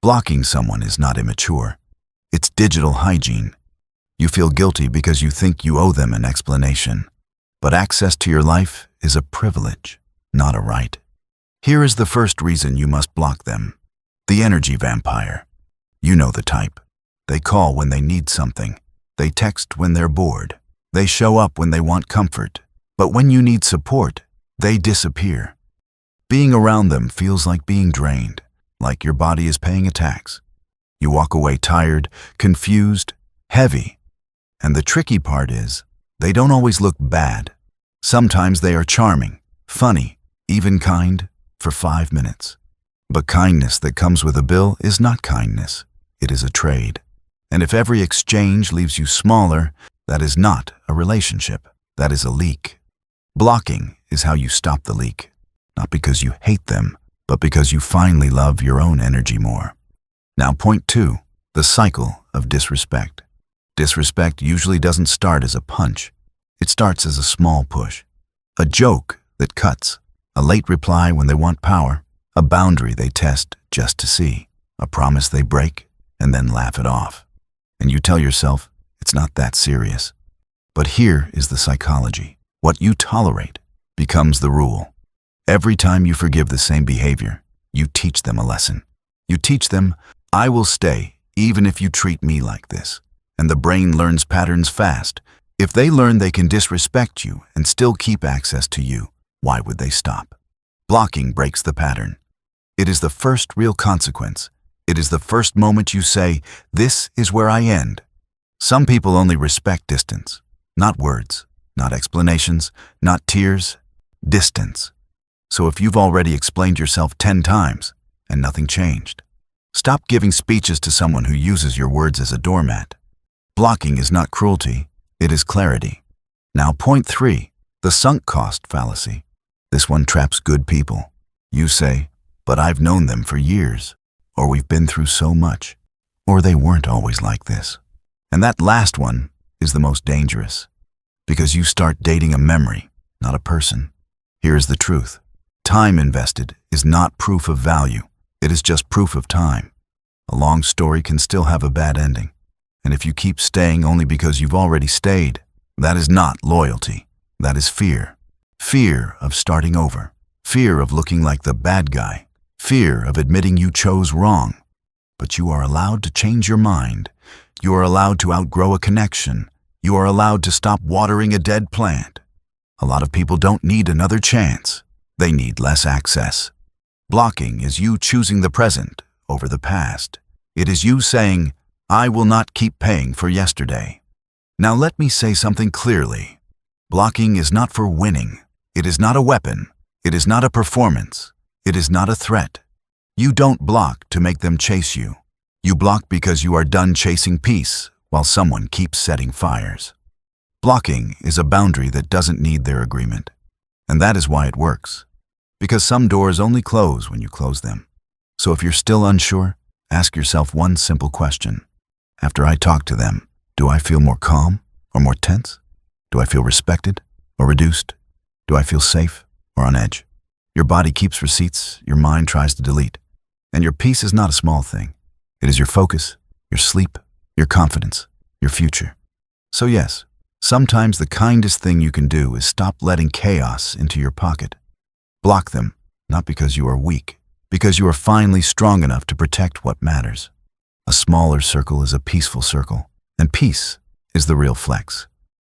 Blocking someone is not immature. It's digital hygiene. You feel guilty because you think you owe them an explanation. But access to your life is a privilege, not a right. Here is the first reason you must block them. The energy vampire. You know the type. They call when they need something. They text when they're bored. They show up when they want comfort. But when you need support, they disappear. Being around them feels like being drained, like your body is paying a tax. You walk away tired, confused, heavy. And the tricky part is, they don't always look bad. Sometimes they are charming, funny, even kind, for 5 minutes. But kindness that comes with a bill is not kindness. It is a trade. And if every exchange leaves you smaller, that is not a relationship. That is a leak. Blocking is how you stop the leak. Not because you hate them, but because you finally love your own energy more. Now, point 2, the cycle of disrespect. Disrespect usually doesn't start as a punch. It starts as a small push. A joke that cuts. A late reply when they want power. A boundary they test just to see. A promise they break and then laugh it off. And you tell yourself, it's not that serious. But here is the psychology. What you tolerate becomes the rule. Every time you forgive the same behavior, you teach them a lesson. You teach them, I will stay even if you treat me like this. And the brain learns patterns fast. If they learn they can disrespect you and still keep access to you, why would they stop? Blocking breaks the pattern. It is the first real consequence. It is the first moment you say, this is where I end. Some people only respect distance, not words, not explanations, not tears, distance. So if you've already explained yourself 10 times and nothing changed, stop giving speeches to someone who uses your words as a doormat. Blocking is not cruelty, it is clarity. Now, point 3, the sunk cost fallacy. This one traps good people. You say, but I've known them for years, or we've been through so much, or they weren't always like this. And that last one is the most dangerous, because you start dating a memory, not a person. Here is the truth. Time invested is not proof of value. It is just proof of time. A long story can still have a bad ending. And if you keep staying only because you've already stayed, that is not loyalty. That is fear. Fear of starting over. Fear of looking like the bad guy. Fear of admitting you chose wrong. But you are allowed to change your mind. You are allowed to outgrow a connection. You are allowed to stop watering a dead plant. A lot of people don't need another chance. They need less access. Blocking is you choosing the present over the past. It is you saying, I will not keep paying for yesterday. Now let me say something clearly. Blocking is not for winning. It is not a weapon. It is not a performance. It is not a threat. You don't block to make them chase you. You block because you are done chasing peace while someone keeps setting fires. Blocking is a boundary that doesn't need their agreement. And that is why it works. Because some doors only close when you close them. So if you're still unsure, ask yourself one simple question. After I talk to them, do I feel more calm or more tense? Do I feel respected or reduced? Do I feel safe or on edge? Your body keeps receipts, your mind tries to delete. And your peace is not a small thing. It is your focus, your sleep, your confidence, your future. So yes, sometimes the kindest thing you can do is stop letting chaos into your pocket. Block them, not because you are weak, because you are finally strong enough to protect what matters. A smaller circle is a peaceful circle, and peace is the real flex.